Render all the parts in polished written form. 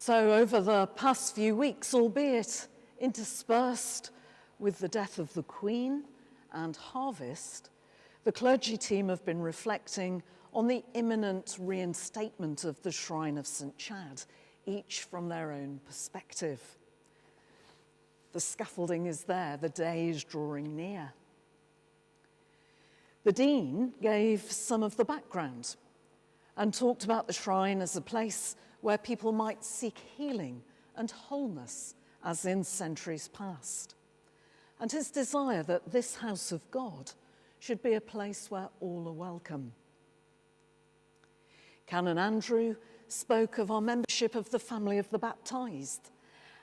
So over the past few weeks, albeit interspersed with the death of the Queen and harvest, the clergy team have been reflecting on the imminent reinstatement of the Shrine of St. Chad, each from their own perspective. The scaffolding is there, the day is drawing near. The Dean gave some of the background and talked about the shrine as a place where people might seek healing and wholeness as in centuries past, and his desire that this house of God should be a place where all are welcome. Canon Andrew spoke of our membership of the family of the baptized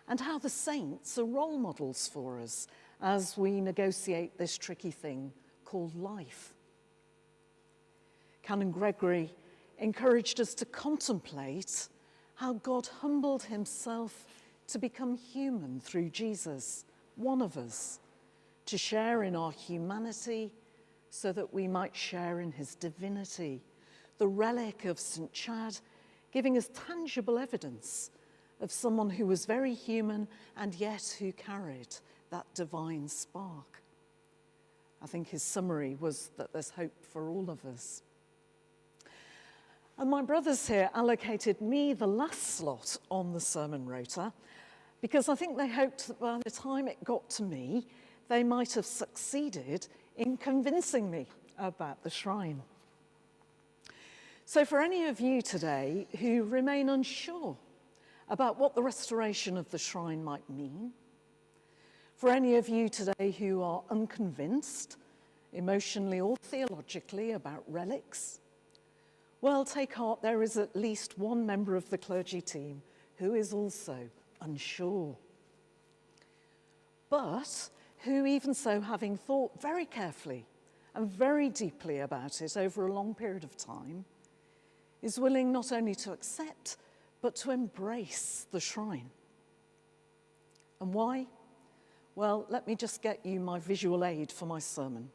and how the saints are role models for us as we negotiate this tricky thing called life. Canon Gregory encouraged us to contemplate how God humbled himself to become human through Jesus, one of us, to share in our humanity so that we might share in his divinity, the relic of St. Chad giving us tangible evidence of someone who was very human and yet who carried that divine spark. I think his summary was that there's hope for all of us. And my brothers here allocated me the last slot on the sermon rota because I think they hoped that by the time it got to me, they might have succeeded in convincing me about the shrine. So for any of you today who remain unsure about what the restoration of the shrine might mean, for any of you today who are unconvinced, emotionally or theologically, about relics, well, take heart, there is at least one member of the clergy team who is also unsure. But who, even so, having thought very carefully and very deeply about it over a long period of time, is willing not only to accept, but to embrace the shrine. And why? Well, let me just get you my visual aid for my sermon.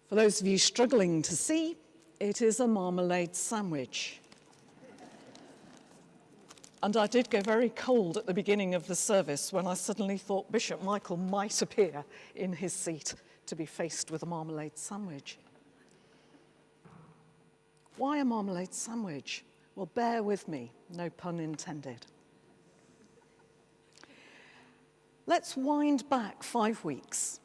For those of you struggling to see, it is a marmalade sandwich. And I did go very cold at the beginning of the service when I suddenly thought Bishop Michael might appear in his seat to be faced with a marmalade sandwich. Why a marmalade sandwich? Well, bear with me, no pun intended. Let's wind back 5 weeks.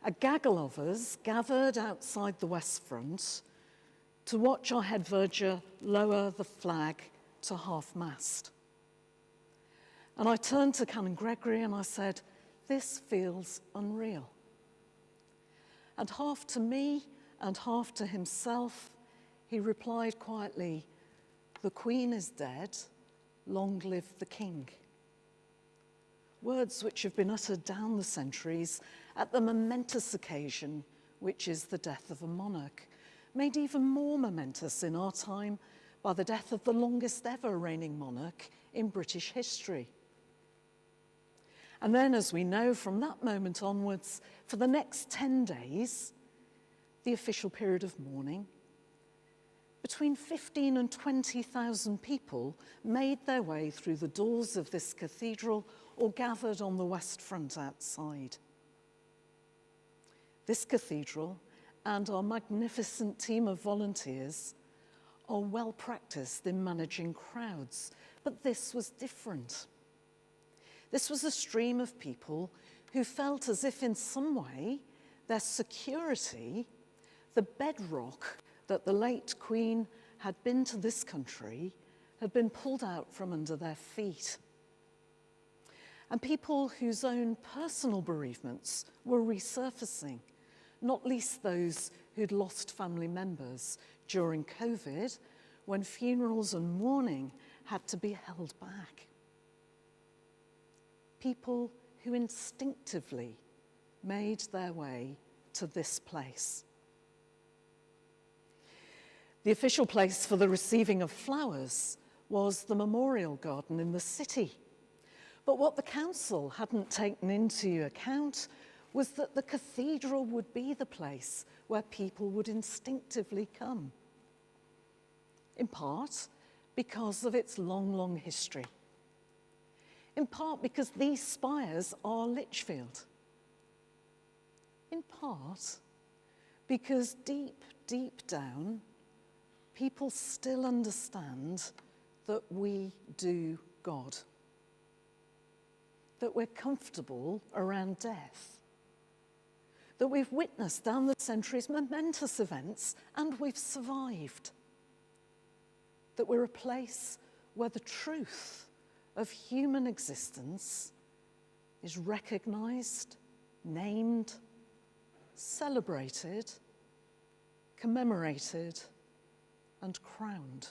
A gaggle of us gathered outside the West Front to watch our head verger lower the flag to half-mast. And I turned to Canon Gregory and I said, "This feels unreal." And half to me and half to himself, he replied quietly, "The Queen is dead, long live the King." Words which have been uttered down the centuries at the momentous occasion which is the death of a monarch, made even more momentous in our time by the death of the longest ever reigning monarch in British history. And then, as we know, from that moment onwards, for the next 10 days, the official period of mourning, between 15 and 20,000 people made their way through the doors of this cathedral or gathered on the West Front outside. This cathedral and our magnificent team of volunteers are well practiced in managing crowds, but this was different. This was a stream of people who felt as if in some way their security, the bedrock that the late Queen had been to this country, had been pulled out from under their feet. And people whose own personal bereavements were resurfacing, not least those who'd lost family members during COVID, when funerals and mourning had to be held back. People who instinctively made their way to this place. The official place for the receiving of flowers was the memorial garden in the city. But what the council hadn't taken into account was that the cathedral would be the place where people would instinctively come, in part because of its long, long history, in part because these spires are Lichfield, in part because deep, deep down, people still understand that we do God, that we're comfortable around death, that we've witnessed down the centuries momentous events and we've survived, that we're a place where the truth of human existence is recognised, named, celebrated, commemorated, and crowned.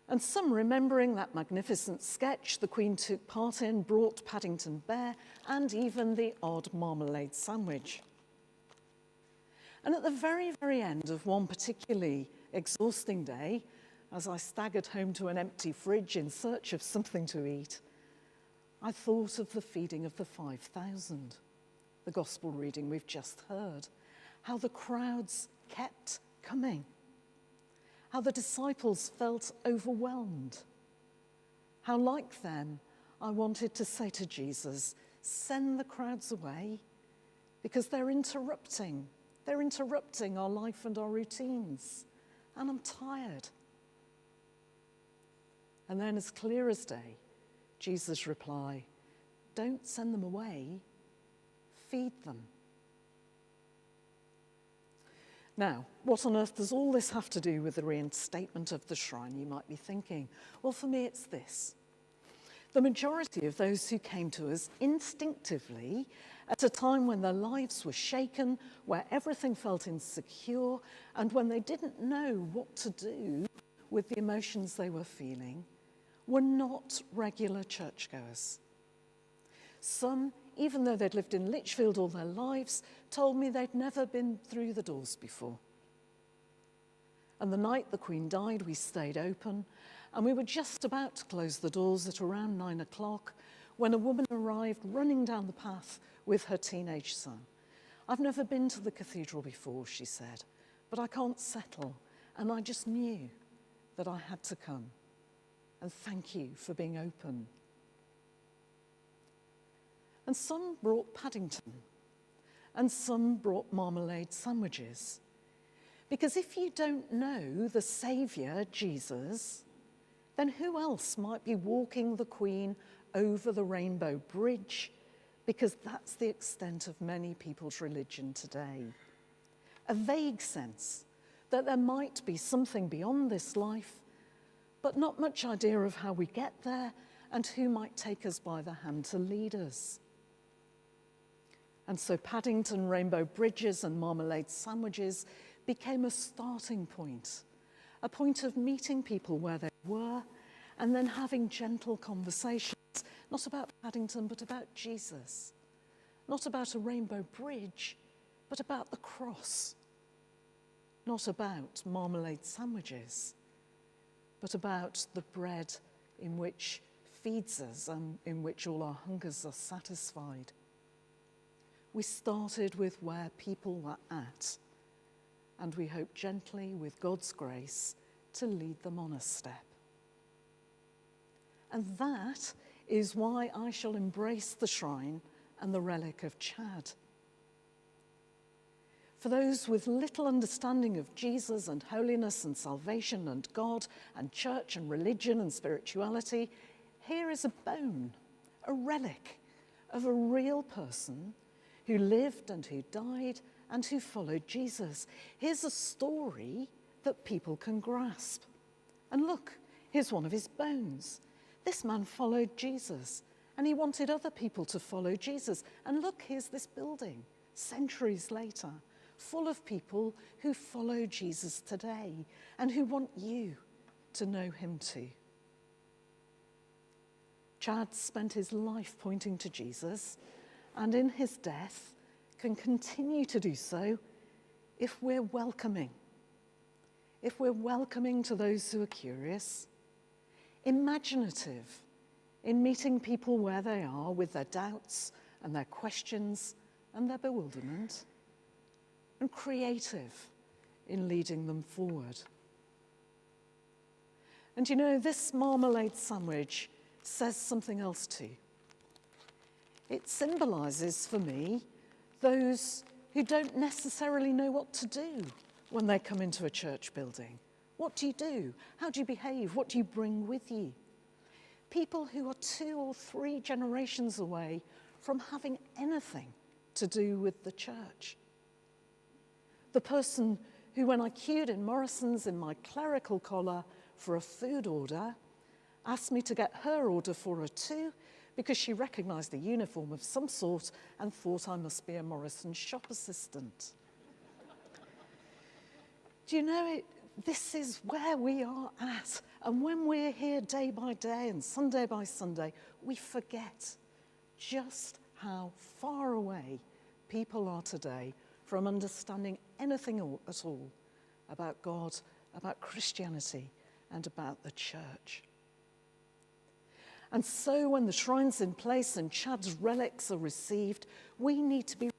And some, remembering that magnificent sketch the Queen took part in, brought Paddington Bear and even the odd marmalade sandwich. And at the very, very end of one particularly exhausting day, as I staggered home to an empty fridge in search of something to eat, I thought of the feeding of the 5,000, the gospel reading we've just heard, how the crowds kept coming, how the disciples felt overwhelmed, how like them I wanted to say to Jesus, send the crowds away because they're interrupting our life and our routines, and I'm tired. And then, as clear as day, Jesus' reply, don't send them away, feed them. Now, what on earth does all this have to do with the reinstatement of the shrine, you might be thinking? Well, for me, it's this. The majority of those who came to us instinctively at a time when their lives were shaken, where everything felt insecure, and when they didn't know what to do with the emotions they were feeling, were not regular churchgoers. Some, even though they'd lived in Lichfield all their lives, told me they'd never been through the doors before. And the night the Queen died, we stayed open, and we were just about to close the doors at around 9 o'clock when a woman arrived running down the path with her teenage son. I've never been to the cathedral before, she said, but I can't settle, and I just knew that I had to come. And thank you for being open. And some brought Paddington, and some brought marmalade sandwiches. Because if you don't know the Saviour, Jesus, then who else might be walking the Queen over the Rainbow Bridge? Because that's the extent of many people's religion today. A vague sense that there might be something beyond this life, but not much idea of how we get there and who might take us by the hand to lead us. And so Paddington, rainbow bridges and marmalade sandwiches became a starting point, a point of meeting people where they were and then having gentle conversations, not about Paddington, but about Jesus, not about a rainbow bridge, but about the cross, not about marmalade sandwiches, but about the bread in which feeds us and in which all our hungers are satisfied. We started with where people were at, and we hope gently, with God's grace, to lead them on a step. And that is why I shall embrace the shrine and the relic of Chad. For those with little understanding of Jesus and holiness and salvation and God and church and religion and spirituality, here is a bone, a relic of a real person who lived and who died and who followed Jesus. Here's a story that people can grasp. And look, here's one of his bones. This man followed Jesus, and he wanted other people to follow Jesus. And look, here's this building, centuries later, full of people who follow Jesus today and who want you to know him too. Chad spent his life pointing to Jesus, and in his death can continue to do so if we're welcoming to those who are curious, imaginative in meeting people where they are with their doubts and their questions and their bewilderment, and creative in leading them forward. And you know, this marmalade sandwich says something else too. It symbolises for me those who don't necessarily know what to do when they come into a church building. What do you do? How do you behave? What do you bring with you? People who are 2 or 3 generations away from having anything to do with the church. The person who, when I queued in Morrison's in my clerical collar for a food order, asked me to get her order for her too, because she recognised a uniform of some sort and thought I must be a Morrison's shop assistant. Do you know it? This is where we are at. And when we're here day by day and Sunday by Sunday, we forget just how far away people are today from understanding anything at all about God, about Christianity, and about the church. And so when the shrine's in place and Chad's relics are received, we need to be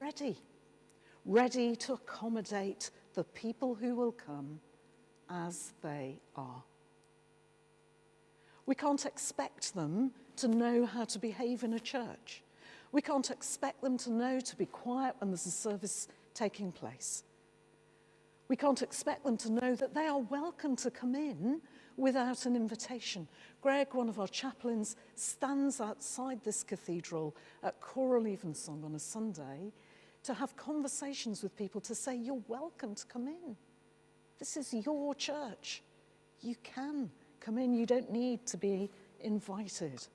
ready to accommodate the people who will come as they are. We can't expect them to know how to behave in a church. We can't expect them to know to be quiet when there's a service taking place. We can't expect them to know that they are welcome to come in without an invitation. Greg, one of our chaplains, stands outside this cathedral at choral evensong on a Sunday to have conversations with people to say, you're welcome to come in. This is your church. You can come in. You don't need to be invited.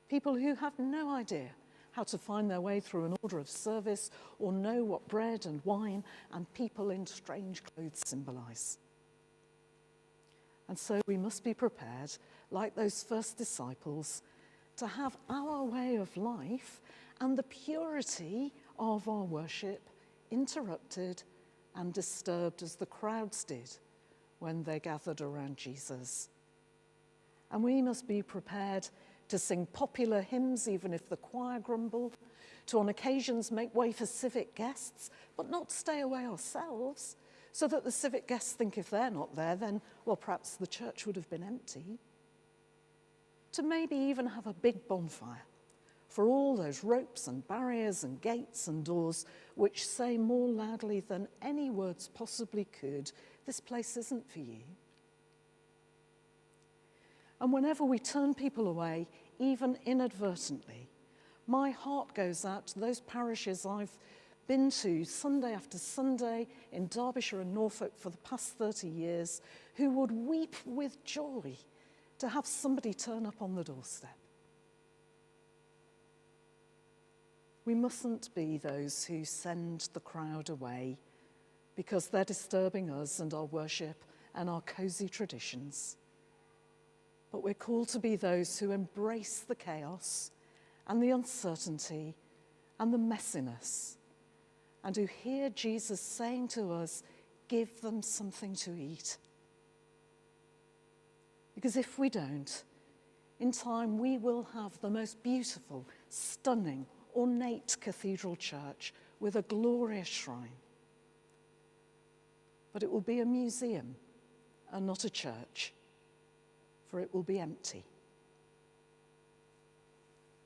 People who have no idea how to find their way through an order of service or know what bread and wine and people in strange clothes symbolise. And so we must be prepared, like those first disciples, to have our way of life and the purity of our worship interrupted and disturbed as the crowds did when they gathered around Jesus. And we must be prepared to sing popular hymns even if the choir grumble, to on occasions make way for civic guests, but not stay away ourselves, so that the civic guests think if they're not there, then, well, perhaps the church would have been empty. To maybe even have a big bonfire for all those ropes and barriers and gates and doors which say more loudly than any words possibly could, this place isn't for you. And whenever we turn people away, even inadvertently, my heart goes out to those parishes I've been to Sunday after Sunday in Derbyshire and Norfolk for the past 30 years, who would weep with joy to have somebody turn up on the doorstep. We mustn't be those who send the crowd away because they're disturbing us and our worship and our cosy traditions. But we're called to be those who embrace the chaos and the uncertainty and the messiness, and who hear Jesus saying to us, give them something to eat. Because if we don't, in time we will have the most beautiful, stunning, ornate cathedral church with a glorious shrine. But it will be a museum and not a church, for it will be empty.